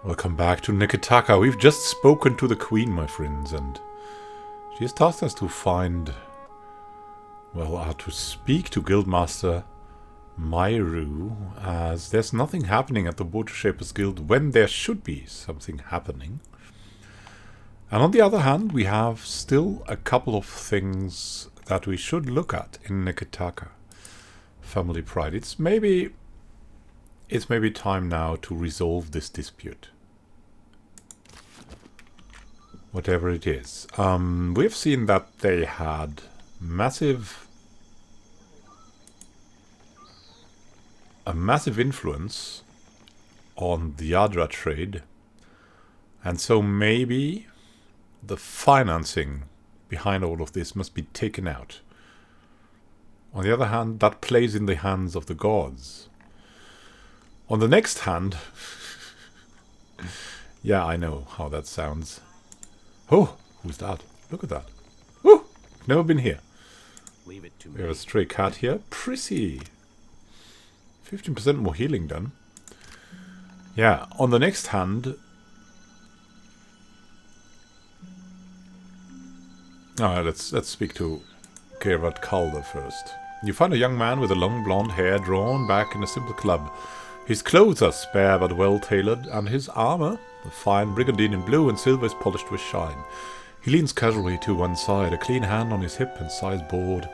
Welcome back to NEKETAKA. We've just spoken to the Queen, my friends, and she has tasked us to find, well, to speak to Guildmaster Myru, as there's nothing happening at the Watershapers Guild when there should be something happening. And on the other hand, we have still a couple of things that we should look at in NEKETAKA. Family pride. It's maybe time now to resolve this dispute. Whatever it is. We've seen that they had a massive influence on the Yadra trade. And so maybe the financing behind all of this must be taken out. On the other hand, that plays in the hands of the gods. On the next hand... yeah, I know how that sounds. Oh, who's that? Look at that. Oh, never been here. Leave it to me. We have a stray cat here. Prissy. 15% more healing done. Yeah, on the next hand... let's speak to Gerard Calder first. You find a young man with a long blonde hair drawn back in a simple club. His clothes are spare but well-tailored, and his armor, a fine brigandine in blue and silver, is polished with shine. He leans casually to one side, a clean hand on his hip and size board.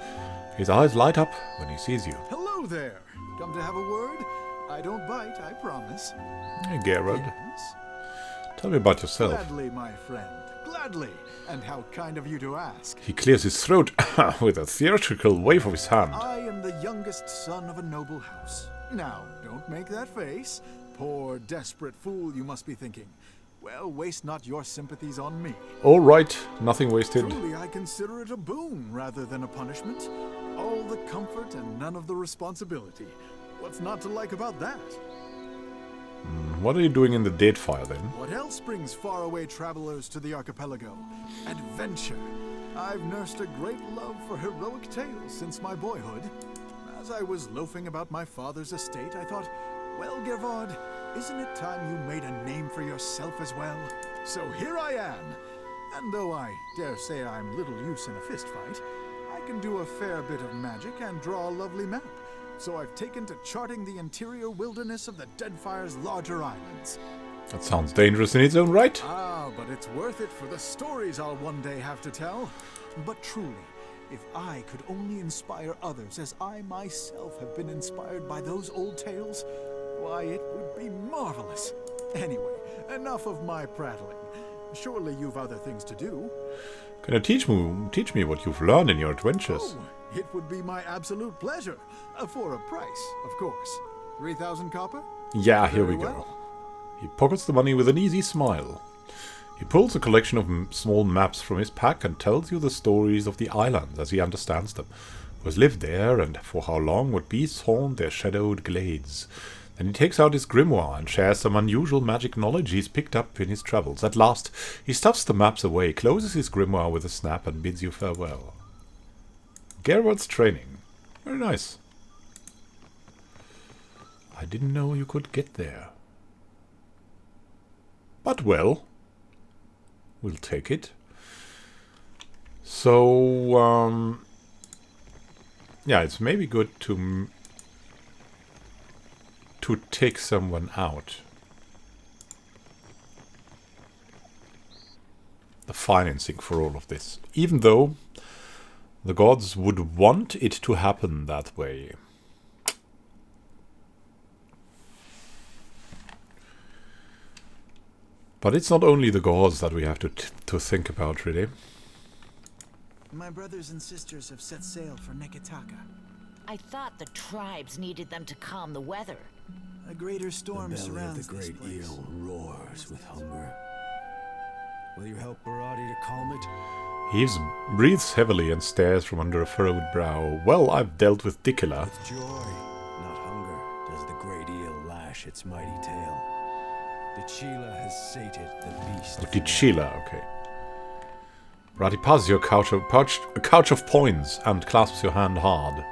His eyes light up when he sees you. Hello there. Come to have a word? I don't bite, I promise. Hey, Gerard. Yes? Tell me about yourself. Gladly, my friend. Gladly. And how kind of you to ask. He clears his throat with a theatrical wave of his hand. I am the youngest son of a noble house. Now, don't make that face. Poor, desperate fool, you must be thinking. Well, waste not your sympathies on me. All right, nothing wasted. Truly, I consider it a boon rather than a punishment. All the comfort and none of the responsibility. What's not to like about that? What are you doing in the Deadfire then? What else brings faraway travelers to the archipelago? Adventure. I've nursed a great love for heroic tales since my boyhood. As I was loafing about my father's estate, I thought, well, Gervard, isn't it time you made a name for yourself as well? So here I am. And though I dare say I'm little use in a fistfight, I can do a fair bit of magic and draw a lovely map. So I've taken to charting the interior wilderness of the Deadfire's larger islands. That sounds dangerous in its own right. Ah, but it's worth it for the stories I'll one day have to tell. But truly, if I could only inspire others as I myself have been inspired by those old tales, why, it would be marvelous. Anyway, enough of my prattling. Surely you've other things to do. Can you teach me what you've learned in your adventures? Oh, it would be my absolute pleasure. For a price, of course. 3,000 copper? Yeah, here we Very go. well. He pockets the money with an easy smile. He pulls a collection of small maps from his pack and tells you the stories of the islands as he understands them. Who has lived there, and for how long, what beasts haunt their shadowed glades. Then he takes out his grimoire and shares some unusual magic knowledge he's picked up in his travels. At last, he stuffs the maps away, closes his grimoire with a snap, and bids you farewell. Gerard's training. Very nice. I didn't know you could get there. But well, we'll take it. So, yeah, it's maybe good to take someone out. The financing for all of this. Even though the gods would want it to happen that way. But it's not only the gods that we have to think about, really. My brothers and sisters have set sail for NEKETAKA. I thought the tribes needed them to calm the weather. A greater storm The belly surrounds of the this great place. eel roars with hunger. Will you help Barati to calm it? He breathes heavily and stares from under a furrowed brow. Well, I've dealt with Dicula. With joy, not hunger, does the great eel lash its mighty tail. Dicila has sated the beast. Oh, Dicila, okay. Barati passes you a couch of points and clasps your hand hard.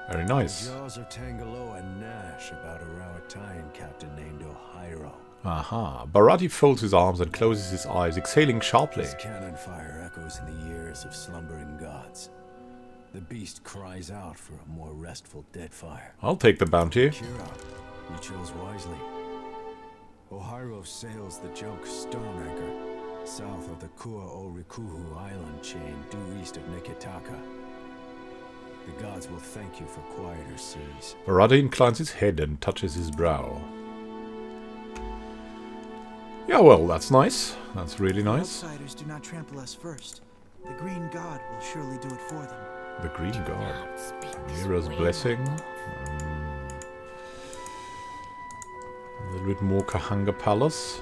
Very nice. The jaws of Tangaloa gnash about a Rawatine captain named Ohiro. Aha. Barati folds his arms and closes his eyes, exhaling sharply. His cannon fire echoes in the ears of slumbering gods. The beast cries out for a more restful Deadfire. I'll take the bounty. Cheer up. You chose wisely. Ohiro sails the joke stone anchor, south of the Kua-o-Rikuhu island chain due east of NEKETAKA. The gods will thank you for quieter seas. Barati inclines his head and touches his brow. Yeah, well, that's nice. That's really nice. Outsiders do not trample us first. The Green God will surely do it for them. The Green God. Speak this Mira's way, blessing. love. A little bit more Kahanga Palace.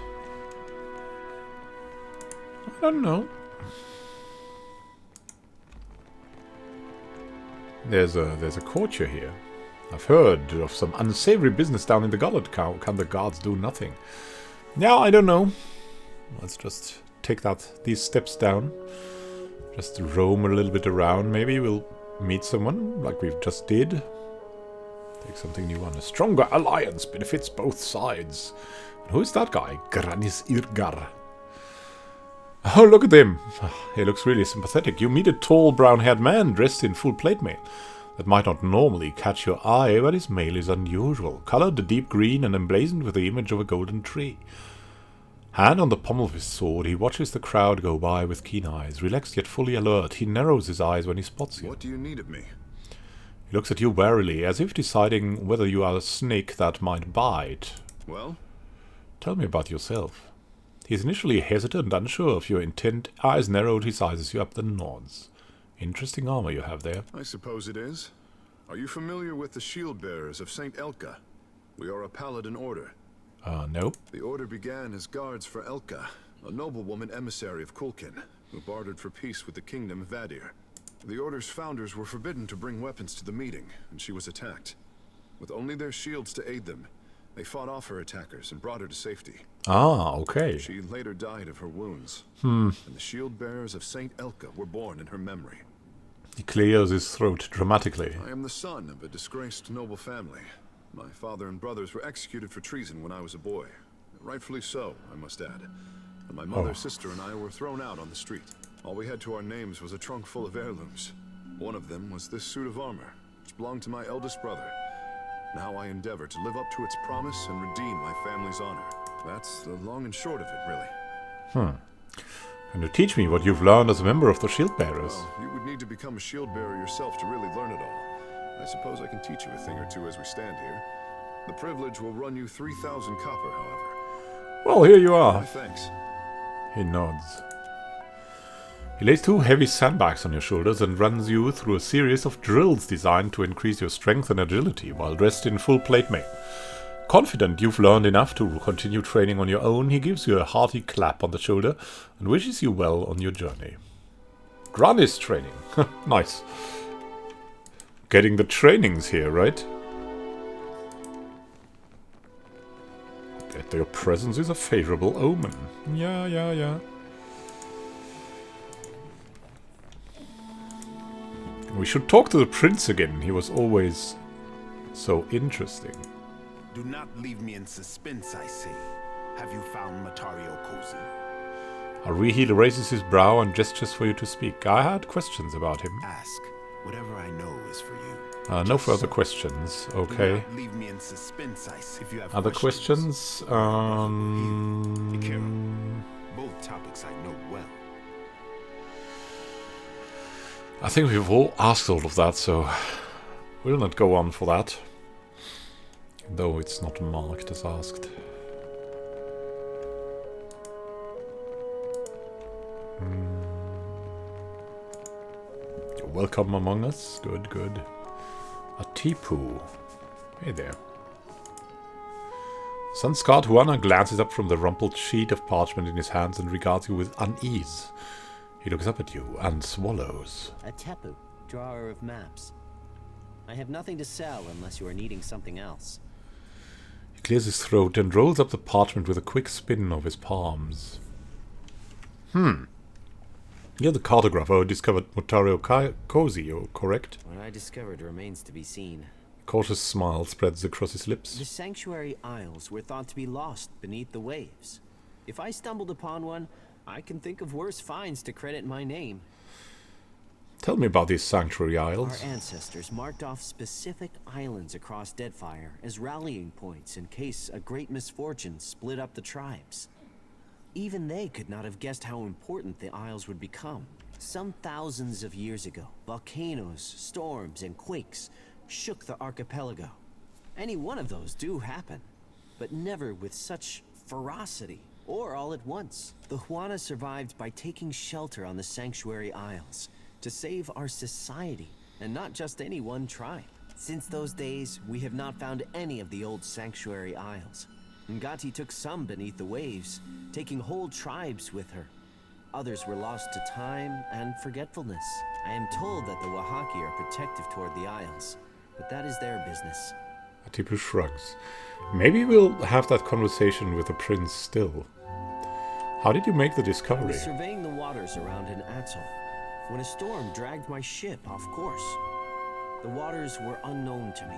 I don't know. There's a courtier here. I've heard of some unsavory business down in the Gullet. Can the guards do nothing? Yeah, I don't know. Let's just take these steps down. Just roam a little bit around. Maybe we'll meet someone like we've just did. Take something new on. A stronger alliance benefits both sides. And who is that guy? Granis Irgar. Oh, look at him. He looks really sympathetic. You meet a tall brown-haired man dressed in full plate mail. That might not normally catch your eye, but his mail is unusual. Colored a deep green and emblazoned with the image of a golden tree. Hand on the pommel of his sword, he watches the crowd go by with keen eyes. Relaxed yet fully alert, he narrows his eyes when he spots you. What do you need of me? He looks at you warily, as if deciding whether you are a snake that might bite. Well? Tell me about yourself. He is initially hesitant, unsure of your intent. Eyes narrowed, he sizes you up, then nods. Interesting armor you have there. I suppose it is. Are you familiar with the Shieldbearers of St. Elcga? We are a Paladin order. No. The order began as guards for Elcga, a noblewoman emissary of Kulkin, who bartered for peace with the kingdom of Vadir. The order's founders were forbidden to bring weapons to the meeting, and she was attacked. With only their shields to aid them, they fought off her attackers and brought her to safety. Ah, okay. She later died of her wounds, and the Shieldbearers of St. Elcga were born in her memory. He clears his throat dramatically. I am the son of a disgraced noble family. My father and brothers were executed for treason when I was a boy. Rightfully so, I must add. And my mother, sister, and I were thrown out on the street. All we had to our names was a trunk full of heirlooms. One of them was this suit of armor, which belonged to my eldest brother. Now I endeavor to live up to its promise and redeem my family's honor. That's the long and short of it, really. Can you teach me what you've learned as a member of the Shieldbearers? Well, you would need to become a Shieldbearer yourself to really learn it all. I suppose I can teach you a thing or two as we stand here. The privilege will run you 3,000 copper, however. Well, here you are. My thanks. He nods. He lays 2 heavy sandbags on your shoulders and runs you through a series of drills designed to increase your strength and agility while dressed in full plate mail. Confident you've learned enough to continue training on your own, he gives you a hearty clap on the shoulder and wishes you well on your journey. Granis training. Nice. Getting the trainings here, right? Bet your presence is a favorable omen. Yeah. We should talk to the prince again. He was always so interesting. Do not leave me in suspense, I say. Have you found Matario Cozy? Arihil raises his brow and gestures for you to speak. I had questions about him. Ask. Whatever I know is for you. No further questions. Okay. Do not leave me in suspense, I say. If you have Other questions? Be careful. Both topics I know well. I think we've all asked all of that, so we'll not go on for that. Though it's not marked as asked. You're welcome among us. Good. A Tipu. Hey there. Sun-scarred Huana glances up from the rumpled sheet of parchment in his hands and regards you with unease. He looks up at you and swallows. A Tepu, drawer of maps. I have nothing to sell unless you are needing something else. He clears his throat and rolls up the parchment with a quick spin of his palms. You're the cartographer who discovered Matario Cozy, correct? What I discovered remains to be seen. Cautious smile spreads across his lips. The Sanctuary Isles were thought to be lost beneath the waves. If I stumbled upon one, I can think of worse finds to credit my name. Tell me about these Sanctuary Isles. Our ancestors marked off specific islands across Deadfire as rallying points in case a great misfortune split up the tribes. Even they could not have guessed how important the Isles would become. Some thousands of years ago, volcanoes, storms, and quakes shook the archipelago. Any one of those do happen, but never with such ferocity, or all at once. The Huana survived by taking shelter on the Sanctuary Isles to save our society, and not just any one tribe. Since those days, we have not found any of the old Sanctuary Isles. Ngati took some beneath the waves, taking whole tribes with her. Others were lost to time and forgetfulness. I am told that the Wahaki are protective toward the Isles, but that is their business. Atipu shrugs. Maybe we'll have that conversation with the prince still. How did you make the I discovery? was surveying the waters around an atoll when a storm dragged my ship off course. The waters were unknown to me.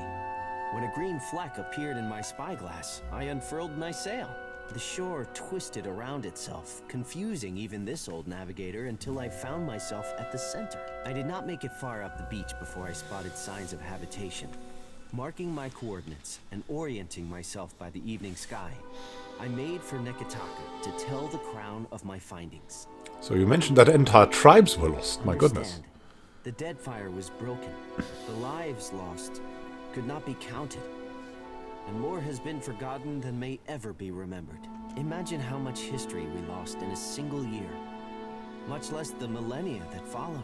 When a green fleck appeared in my spyglass, I unfurled my sail. The shore twisted around itself, confusing even this old navigator until I found myself at the center. I did not make it far up the beach before I spotted signs of habitation. Marking my coordinates and orienting myself by the evening sky, I made for NEKETAKA to tell the crown of my findings. So you mentioned that entire tribes were lost. My goodness. The Deadfire was broken. The lives lost could not be counted. And more has been forgotten than may ever be remembered. Imagine how much history we lost in a single year, much less the millennia that followed.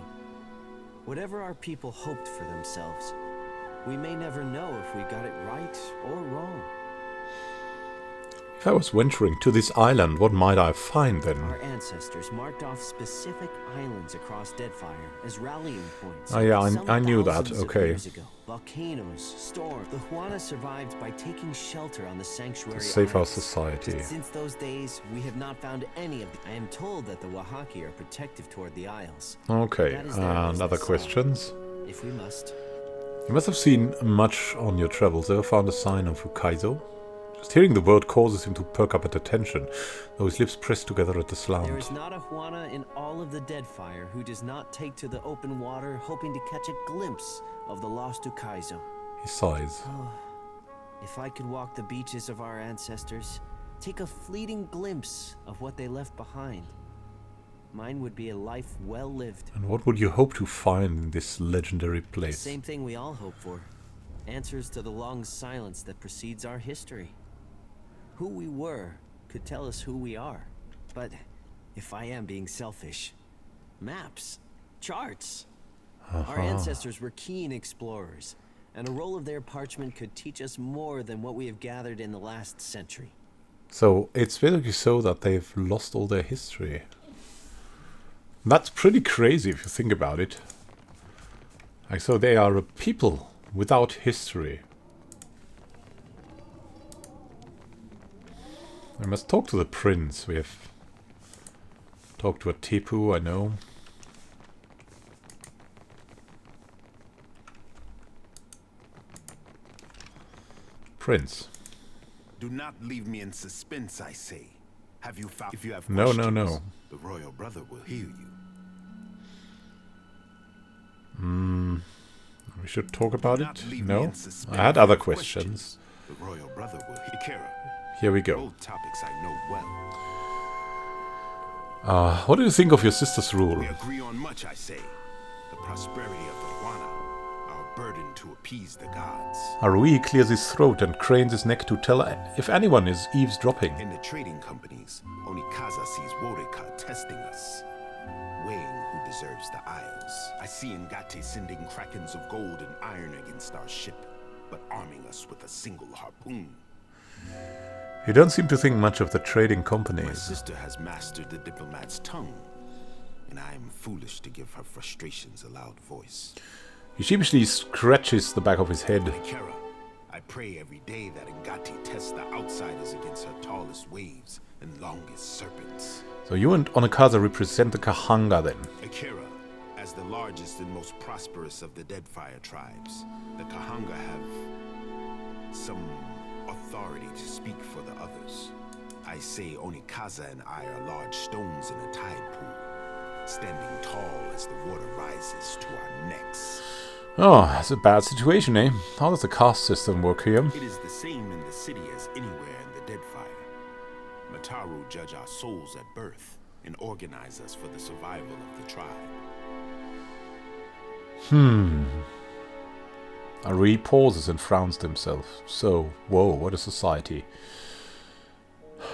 Whatever our people hoped for themselves, we may never know if we got it right or wrong. If I was venturing to this island, what might I find then? Our ancestors marked off specific islands across Deadfire as rallying points. Oh yeah, I knew that, Thousands of okay. years ago. Volcanoes, storms. The Huana survived by taking shelter on the Sanctuary To save our Isles. society. Since those days, we have not found any of them. I am told that the Wahaki are protective toward the Isles. Okay, That is their and other business. questions? If we must. You must have seen much on your travels. Ever found a sign of Ukaizo? Just hearing the word causes him to perk up at attention, though his lips press together at the slant. There is not a Huana in all of the Deadfire who does not take to the open water hoping to catch a glimpse of the lost Ukaizo. He sighs. If I could walk the beaches of our ancestors, take a fleeting glimpse of what they left behind, mine would be a life well lived. And what would you hope to find in this legendary The place? same thing we all hope for. Answers to the long silence that precedes our history. Who we were could tell us who we are. But if I am being selfish, maps, charts. Our ancestors were keen explorers, and a roll of their parchment could teach us more than what we have gathered in the last century. So it's basically so that they've lost all their history. That's pretty crazy if you think about it. Like, so they are a people without history. I must talk to the prince. We have talked to a Tipu, I know. Prince. Do not leave me in suspense, I say. Have you found... If you have No, questions, no, no. The royal brother will hear you. We should talk about Do not it? leave me No? in suspense. I had other If you have questions. The royal brother will hear Kara. Here we go. Both topics I know well. What do you think of your sister's rule? We agree on much, I say. The prosperity of the Huana, our burden to appease the gods. Harui clears his throat and cranes his neck to tell if anyone is eavesdropping. In the trading companies, Onikaza sees Woreka testing us, weighing who deserves the Isles. I see Ngate sending krakens of gold and iron against our ship, but arming us with a single harpoon. You don't seem to think much of the trading My companies. sister has mastered the diplomat's tongue, and I am foolish to give her frustrations a loud voice. He sheepishly scratches the back of his head. Kara, I pray every day that Ngati tests the outsiders against her tallest waves and longest serpents. So you and Onikaza represent the Kahanga then. Akira, as As the largest and most prosperous of the Deadfire tribes, the Kahanga have some authority to speak for the others. I say Onikaza and I are large stones in a tide pool, standing tall as the water rises to our necks. Oh, that's a bad situation, eh? How does the caste system work here? It is the same in the city as anywhere in the Deadfire. Mataru judge our souls at birth and organize us for the survival of the tribe. Ari pauses and frowns to himself. So, whoa, what a society.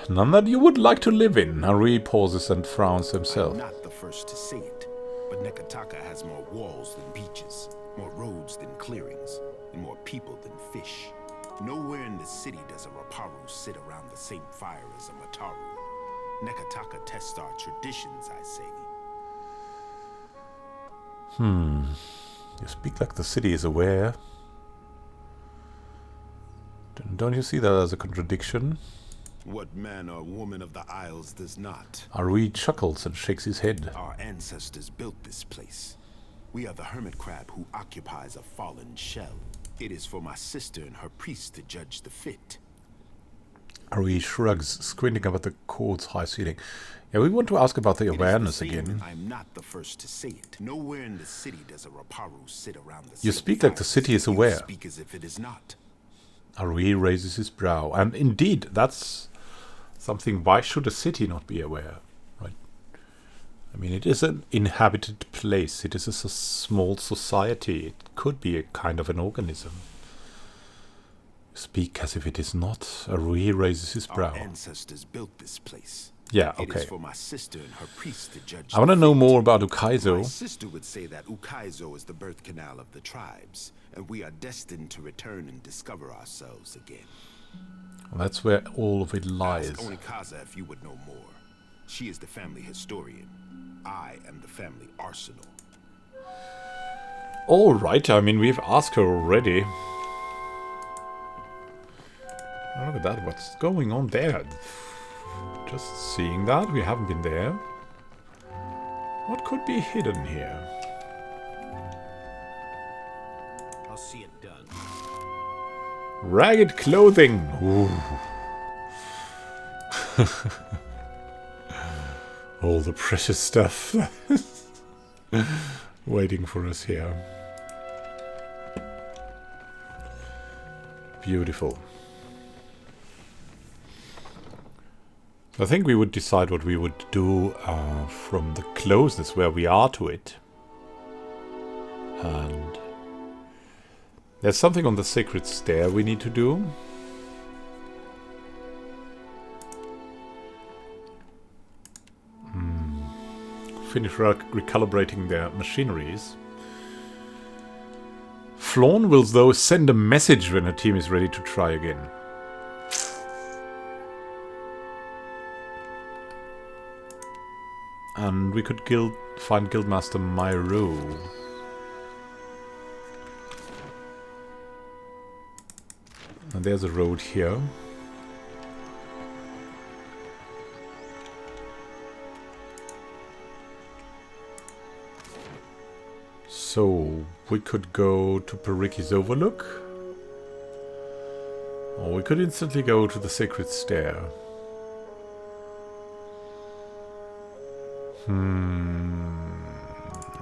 None that you would like to live in. Ari pauses and frowns to himself. I'm not the first to say it, but NEKETAKA has more walls than beaches, more roads than clearings, and more people than fish. Nowhere in the city does a Raparu sit around the same fire as a Mataru. NEKETAKA tests our traditions, I say. You speak like the city is aware. Don't you see that as a contradiction? What man or woman of the Isles does not? Ari chuckles and shakes his head. Our ancestors built this place. We are the hermit crab who occupies a fallen shell. It is for my sister and her priest to judge the fit. Ari shrugs, squinting up at the court's high ceiling. Yeah, we want to ask about the awareness again. I'm not the first to say it. Nowhere in the city does a Raparu sit around the You speak like the city is aware. You speak as if it is not. Ari raises his brow. And indeed, that's something. Why should a city not be aware? Right? I mean, it is an inhabited place. It is a small society. It could be a kind of an organism. Speak as if it is not. Ari raises his brow. Our ancestors built this place. Yeah, It okay. is for my sister and her priest to judge. I want to the know fate. more about My Ukaizo. sister would say that Ukaizo is the birth canal of the tribes, and we are destined to return and discover ourselves again. That's where all of it lies. Ask Onikaza if you would know more. She is the family historian. I am the family arsenal. All right, I mean, we've asked her already. Oh, look at that, what's going on there? Just seeing that, we haven't been there. What could be hidden here? I'll see it done. Ragged clothing! Ooh. All the precious stuff waiting for us here. Beautiful. I think we would decide what we would do from the closeness where we are to it. And there's something on the sacred stair we need to do. Finish recalibrating their machineries. Flawn will though send a message when her team is ready to try again. And we could find Guildmaster Myro. And there's a road here. So we could go to Periki's Overlook. Or we could instantly go to the Sacred Stair.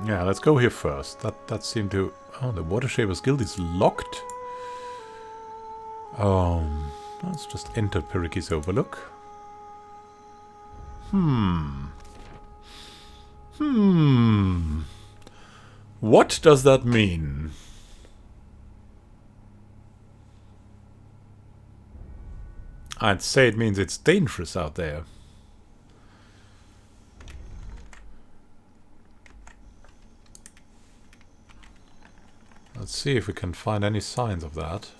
Yeah, let's go here first. That seemed to... Oh, the Watershaver's Guild is locked. Let's just enter Periki's Overlook. What does that mean? I'd say it means it's dangerous out there. Let's see if we can find any signs of that.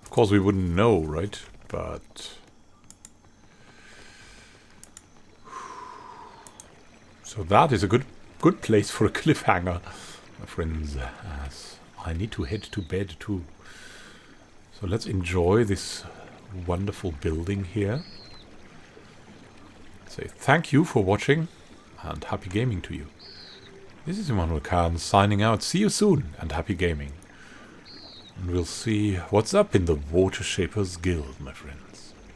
Of course we wouldn't know, right? But... So that is a good place for a cliffhanger, my friends. As I need to head to bed too. So let's enjoy this wonderful building here. say thank you for watching and happy gaming to you. This is Immanuel Khan signing out. See you soon and happy gaming. And we'll see what's up in the Water Shapers Guild, my friends.